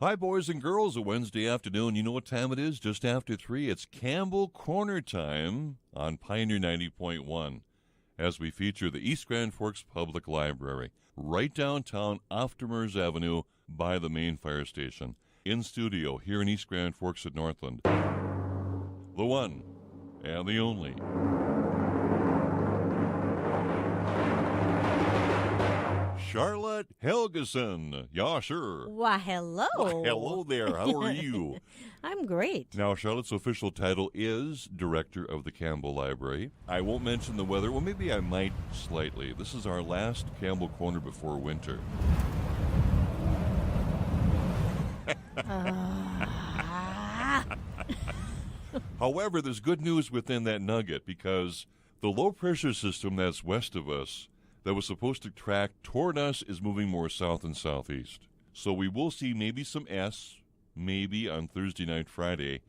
Hi, boys and girls. A Wednesday afternoon. You know what time it is? Just after 3. It's Campbell Corner time on Pioneer 90.1 as we feature the East Grand Forks Public Library, right downtown off Demers Avenue by the main fire station. In studio here in East Grand Forks at Northland, the one and the only Charlotte Helgeson. Yeah, sure. Why, hello. Well, hello there. How are you? I'm great. Now, Charlotte's official title is Director of the Campbell Library. I won't mention the weather. Well, maybe I might slightly. This is our last Campbell Corner before winter. However, there's good news within that nugget because the low-pressure system that's west of us that was supposed to track toward us is moving more south and southeast. So we will see maybe some S, maybe on Thursday night, Friday,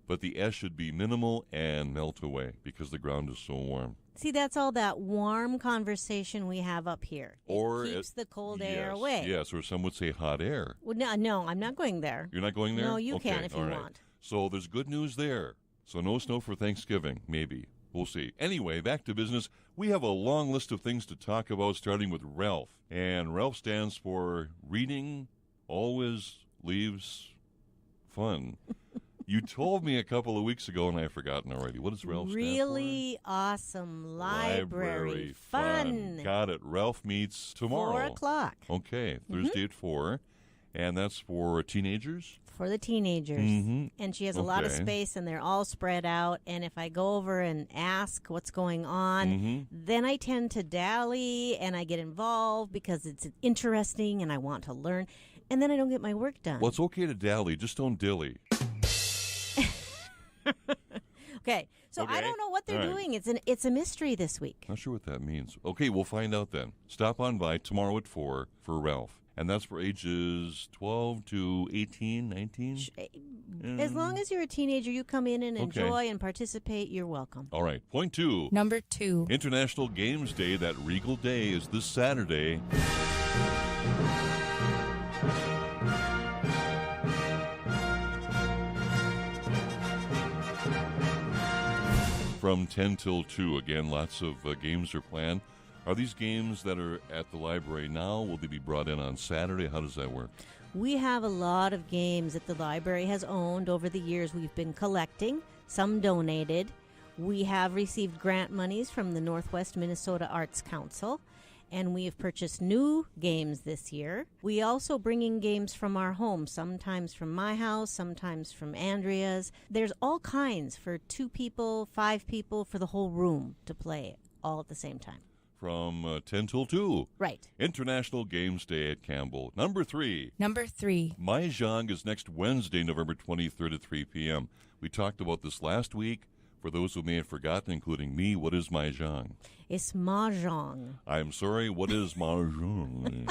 but the S should be minimal and melt away because the ground is so warm. See, that's all that warm conversation we have up here. Or it keeps the cold air away. Yes, or some would say hot air. Well, no, I'm not going there. You're not going there? No, you okay, can if you all right. want. So there's good news there. So no snow for Thanksgiving, maybe. We'll see. Anyway, back to business. We have a long list of things to talk about, starting with Ralph. And Ralph stands for Reading Always Leaves Fun. You told me a couple of weeks ago, and I've forgotten already. What does Ralph stand for? Really awesome library fun. Got it. Ralph meets tomorrow. 4 o'clock. Okay, Thursday at 4. And that's for teenagers? For the teenagers. Mm-hmm. And she has a lot of space, and they're all spread out. And if I go over and ask what's going on, then I tend to dally, and I get involved because it's interesting, and I want to learn. And then I don't get my work done. Well, it's okay to dally. Just don't dilly. Okay, so I don't know what they're doing. It's a mystery this week. Not sure what that means. Okay, we'll find out then. Stop on by tomorrow at 4 for Ralph. And that's for ages 12 to 18, 19? As long as you're a teenager, you come in and enjoy and participate, you're welcome. All right, point 2. Number 2. International Games Day, that regal day, is this Saturday. From 10 till 2. Again, lots of games are planned. Are these games that are at the library now? Will they be brought in on Saturday? How does that work? We have a lot of games that the library has owned over the years. We've been collecting, some donated. We have received grant monies from the Northwest Minnesota Arts Council, and we have purchased new games this year. We also bring in games from our home, sometimes from my house, sometimes from Andrea's. There's all kinds for 2 people, 5 people, for the whole room to play all at the same time. From 10 till 2. Right. International Games Day at Campbell. Number 3. Number 3. Mahjong is next Wednesday, November 23rd at 3 p.m. We talked about this last week. For those who may have forgotten, including me, what is Mahjong? It's mahjong. I'm sorry, what is Mahjong?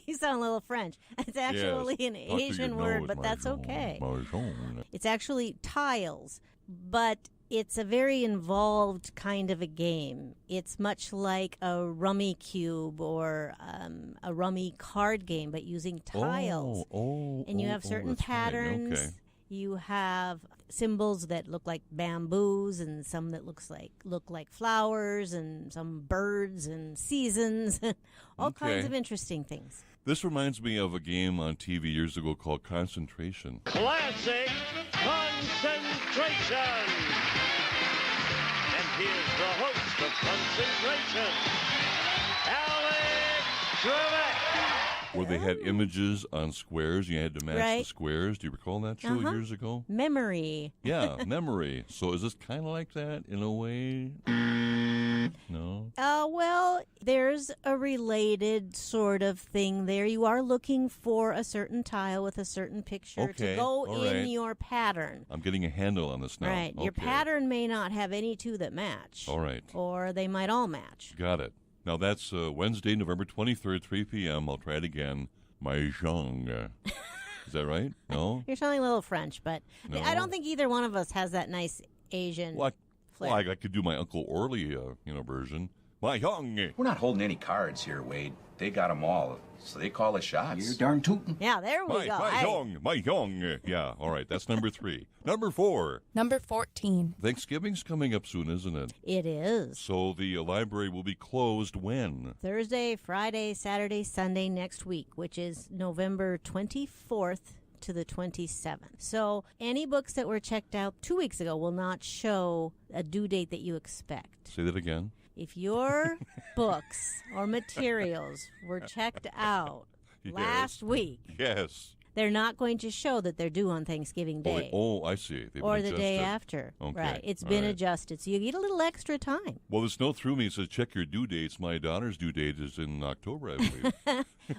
You sound a little French. It's actually an Asian word, but that's okay. Mahjong. It's actually tiles, but it's a very involved kind of a game. It's much like a rummy cube or a rummy card game, but using tiles. And you have certain patterns. Right. Okay. You have symbols that look like bamboos, and some that look like flowers, and some birds and seasons, all kinds of interesting things. This reminds me of a game on TV years ago called Concentration. Classic Concentration. And here's the host of Concentration, Alex Trebek. Where they had images on squares. You had to match the squares. Do you recall that show years ago? Memory. Yeah, Memory. So is this kind of like that in a way? No? Well, there's a related sort of thing there. You are looking for a certain tile with a certain picture to go in your pattern. I'm getting a handle on this now. Right. Your pattern may not have any 2 that match. All right. Or they might all match. Got it. Now, that's Wednesday, November 23rd, 3 p.m. I'll try it again. Mahjong. Is that right? No? You're sounding a little French, but No? I don't think either one of us has that nice Asian flair. Well, I could do my Uncle Orly version. Mahjong. We're not holding any cards here, Wade. They got them all, so they call the shots. You're darn tootin'. Yeah, there we go. Mahjong. Yeah, all right, that's number 3. Number 4. Number 14. Thanksgiving's coming up soon, isn't it? It is. So the library will be closed when? Thursday, Friday, Saturday, Sunday next week, which is November 24th to the 27th. So any books that were checked out 2 weeks ago will not show a due date that you expect. Say that again. If your books or materials were checked out last week, yes, they're not going to show that they're due on Thanksgiving Day. I see. They've or been the adjusted. day after. Okay. Right. It's All been right. adjusted. So you get a little extra time. Well, this note through me says check your due dates. My daughter's due date is in October, I believe.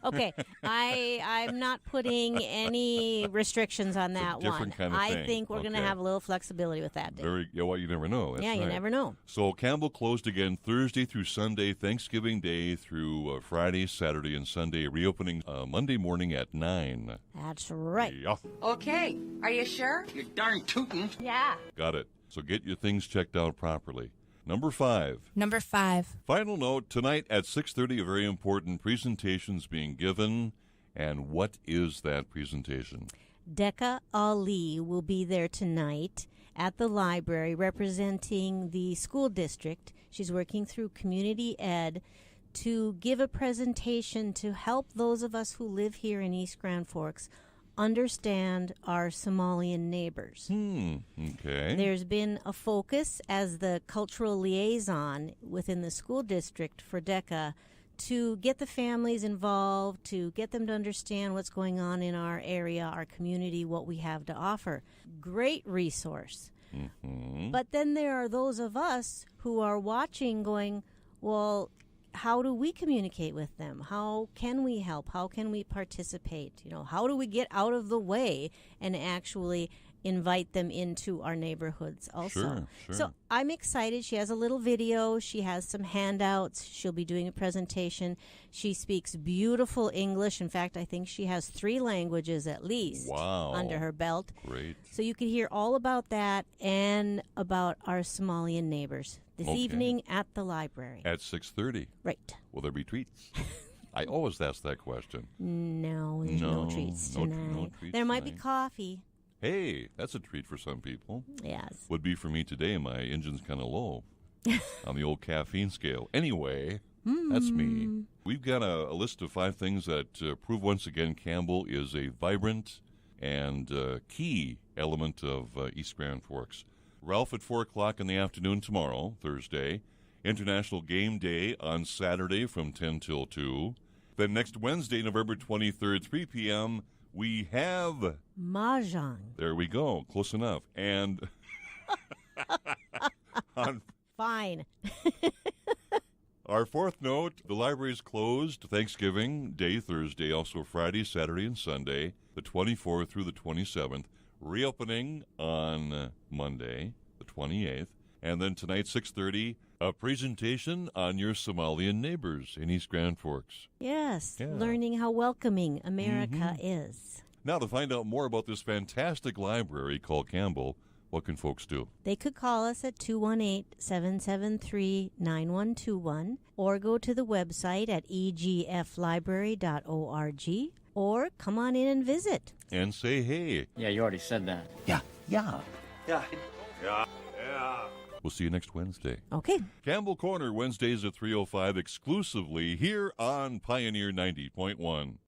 Okay. I'm not putting any restrictions on that different one. kind of I thing. think we're going to Okay. have a little flexibility with that day. Well, you never know. That's yeah, you right. never know. So Campbell closed again Thursday through Sunday, Thanksgiving Day through Friday, Saturday, and Sunday, reopening Monday morning at 9. That's right. Yeah, Okay, are you sure? You're darn tootin'. Yeah. got it. So get your things checked out properly. Number 5. Number 5. Final note, tonight at 6:30, a very important presentation's being given. And what is that presentation? Decca Ali will be there tonight at the library representing the school district. She's working through community ed to give a presentation to help those of us who live here in East Grand Forks understand our Somalian neighbors. Okay. There's been a focus as the cultural liaison within the school district for DECA to get the families involved, to get them to understand what's going on in our area, our community, what we have to offer. Great resource. But then there are those of us who are watching going, well, how do we communicate with them? How can we help? How can we participate? How do we get out of the way and actually invite them into our neighborhoods also? Sure. So I'm excited. She has a little video. She has some handouts. She'll be doing a presentation. She speaks beautiful English. In fact, I think she has 3 languages at least under her belt. Great. So you can hear all about that and about our Somalian neighbors this evening at the library. At 6:30. Right. Will there be treats? I always ask that question. No, there's no treats no tonight. treats There might be tonight. coffee. Hey, that's a treat for some people. Yes. Would be for me today. My engine's kind of low on the old caffeine scale. Anyway, that's me. We've got a list of 5 things that prove once again Campbell is a vibrant and key element of East Grand Forks. Ralph at 4 o'clock in the afternoon tomorrow, Thursday. International Game Day on Saturday from 10 till 2. Then next Wednesday, November 23rd, 3 p.m., we have Mahjong. There we go. Close enough. And on Fine. our 4th note, the library is closed Thanksgiving Day, Thursday, also Friday, Saturday, and Sunday, the 24th through the 27th. Reopening on Monday, the 28th. And then tonight, 6:30, a presentation on your Somalian neighbors in East Grand Forks. Yes. Yeah. Learning how welcoming America is. Now, to find out more about this fantastic library called Campbell, what can folks do? They could call us at 218-773-9121 or go to the website at egflibrary.org or come on in and visit. And say hey. Yeah, you already said that. Yeah. We'll see you next Wednesday. Okay. Campbell Corner, Wednesdays at 3:05 exclusively here on Pioneer 90.1.